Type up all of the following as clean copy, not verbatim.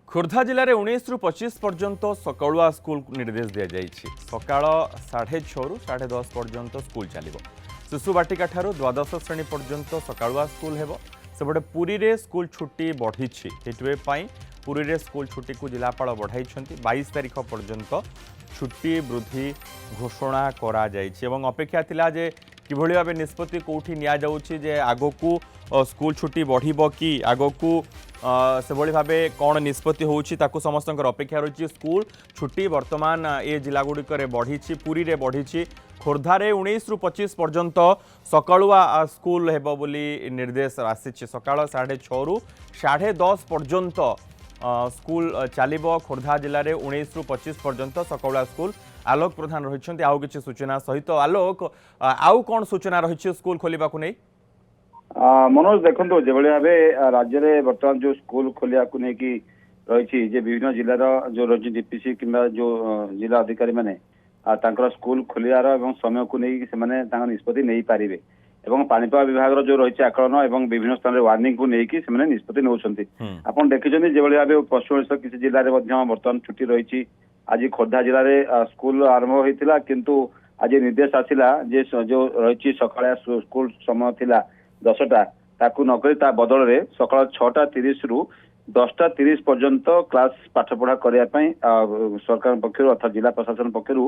खोर्धा जिले में 19 रु 25 पर्यंत सकालुआ स्कूल निर्देश दि जाएगी। सकाळ 6:30 रु 10:30 पर्यंत स्कूल चलो। शिशु बाटिका ठारू द्वादश श्रेणी पर्यंत सकालुआ स्कूल हेबो। सेपटे पुरी रे स्कूल छुट्टी बढ़ी हिटवेव पुरी रे स्कूल छुट्टी को जिलापाल बढ़ाई 22 तारीख पर्यंत छुट्टी वृद्धि घोषणा करा जायछि। एवं अपेक्षा थिला जे किभଳି भाबे निष्पत्ति कोठी निया जाउछि जे आगोकू स्कूल छुट्टी बढ़िबो कि आगोकू से भली भाबे कौन निष्पत्ति होउछि ताकू समस्तंकर अपेक्षा रही। स्कूल छुट्टी वर्तमान ए जिला गुड़िक बढ़ी पुरी रे बढ़ी खोर्धारे 19 रु 25 पर्यंत सकालुआ स्कूल हेबो बोली निर्देश आसी। सकाळ 6:30 रु 10:30 पर्यंत स्कूल चलो। खोर्धा जिले में 19 रु 25 पर्यंत सकालुआ स्कूल। आलोक प्रधान रही आउ किसी सूचना सहित। आलोक आउ कौन सूचना रही स्कूल खोलने को नहीं? मनोज देखो जो भाव राज्य में बर्तमान जो स्कूल खोलिया को लेकिन रही विभिन्न जिलार जो रही डीपीसी कि जो जिला अधिकारी मैंने स्कूल खोलियार समय को लेकिन निष्पत्ति नहीं पारे एवं पाणीपाग विभाग जो रही आकलन और विभिन्न स्थान में वार्निंग को लेकिन निष्पत्ति नौकरी। आप देखते जो भाव पश्चिम ओडिशा किसी जिले में बर्तमान छुट्टी रही। आज खोर्धा जिले में स्कूल आरंभ होता किंतु आज निर्देश आसला जे जो रही सकाळ स्कूल समय थिला 10टा ताकू नकरी ता बदल रे सकाळ 6:30 रु 10:30 पर्यंत क्लास पाठ पढ़ा करने सरकार पक्षर अर्थात जिला प्रशासन पक्षर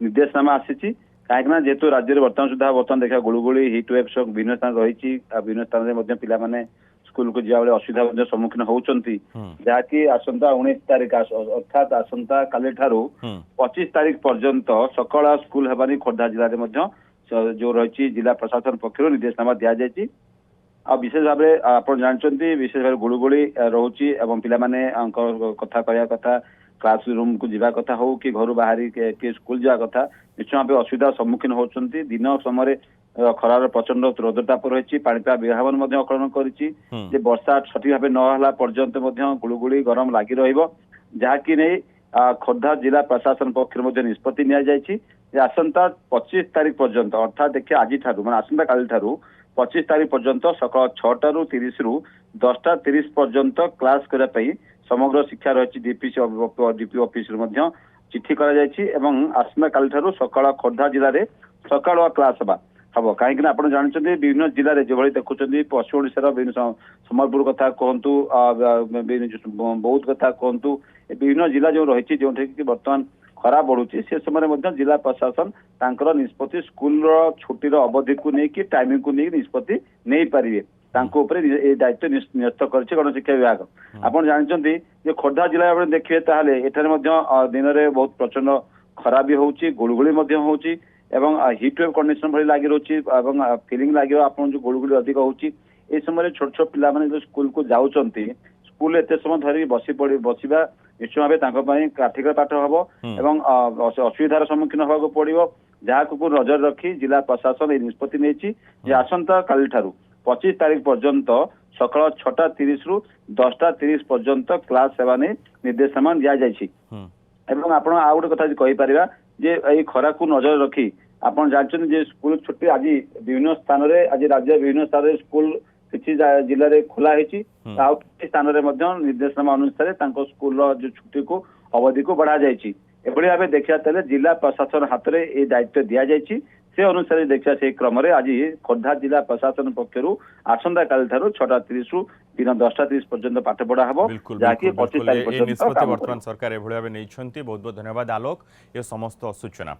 निर्देशनामा आसी। कहीं जेहेतु राज्य में बर्तमान देखा गुड़गुड़ी हिटवेव विभिन्न स्थान रही विभिन्न स्थान में पिला स्कूल को जा असुविधा सम्मुखीन होती जहाँकि आसंता 19 तारीख अर्थात आसंता काली ठारू 25 तारीख पर्यंत सकाळ स्कूल हेबानी खोर्धा जिले में जो रही जिला प्रशासन पक्षर निर्देशनामा दि जाएगी। आ विशेष भाव आप जानते विशेष भाव गुड़गुड़ी रोचे पिलाने कथा कहया कथा क्लास रूम को जावा कथा हो कि घर बाहरी के स्कूल जावा कथा निश्चय भाव असुविधा सम्मुखीन होती। दिन समय खरार प्रचंड रौद्रताप रही पाणीपाग विभाग आकलन कर वर्षा सठिक भाव नहला पर्यंत गुड़गुड़ी गरम लगी रही नहीं खोर्धा जिला प्रशासन पक्षर निष्पत्ति नि आसंता 25 तारीख पर्यंत अर्थात देखिए आज मैं आसंता काली ठारू 25 तारीख पर्यंत सकाळ 6:30 रु 10:30 पर्यंत क्लास करने समग्र शिक्षा रही डीपीसी डीपी ऑफिस चिठी आसंता काली ठारू सकाळ खोर्धा जिले में सकाळ क्लास हम कहीं आप जानते विभिन्न जिले में जो भाई देखुं पश्चिम ओडिशार विभिन्न सम्बलपुर कथा कहतु बौद्ध कथा कहतु विभिन्न जिला जो रही जो बर्तमान खरा बढ़ुची से समय जिला प्रशासन तांकर निष्पत्ति स्कूल छुट्टीर अवधि को लेकिन टाइमिंग को लेकिन निष्पत्ति नहीं पारे दायित्व न्यस्त कर गण शिक्षा विभाग। आप जानते खोर्धा जिला देखिए ताहले एठारे दिन में बहुत प्रचंड खरा भी होची गुड़गुड़ी होची एवं हिटवेव कंडीशन भली लगी रही फिलिंग लगे आप जो गुड़गुड़ी अधिक होची ए समय छोट छोट पिला जो स्कूल को जाउचंती स्कूल एत समय धरिक बसवा निश्चय भाव काठिक पाठ हम एवं असुविधार सम्मुखीन होगा पड़ो जहाँ नजर रखी जिला प्रशासन निष्पत्ति नहीं आसंता काली ठारू 25 तारीख पर्यंत सकाळ 6:30 रु 10:30 पर्यंत क्लास सेवा नहीं निर्देशनामा दि जाएगी। एवं आप गोटे कथा कहीपर जे यही खरा को नजर रखी आप जानते स्कूल छुट्टी आज विभिन्न स्थान में आज राज्य विभिन्न स्थान में स्कूल किसी जिले में खोला स्थान में निर्देशनामा अनुसार स्कूल जो छुट्टी को अवधि को बढ़ा जाएगी। एभली भाव देखा तेल जिला प्रशासन हाथ में ये दायित्व दि जाएगी से अनुसार देखा से क्रम आज खोर्धा जिला प्रशासन पक्षर आसंता काली ठारू 6:30 रु दिन 10:30 पर्यंत पाठ पढ़ा हम जहाँकि 25 तारीख पर्यंत बर्तमान सरकार एभली भाव नहीं। बहुत बहुत धन्यवाद आलोक ये समस्त सूचना।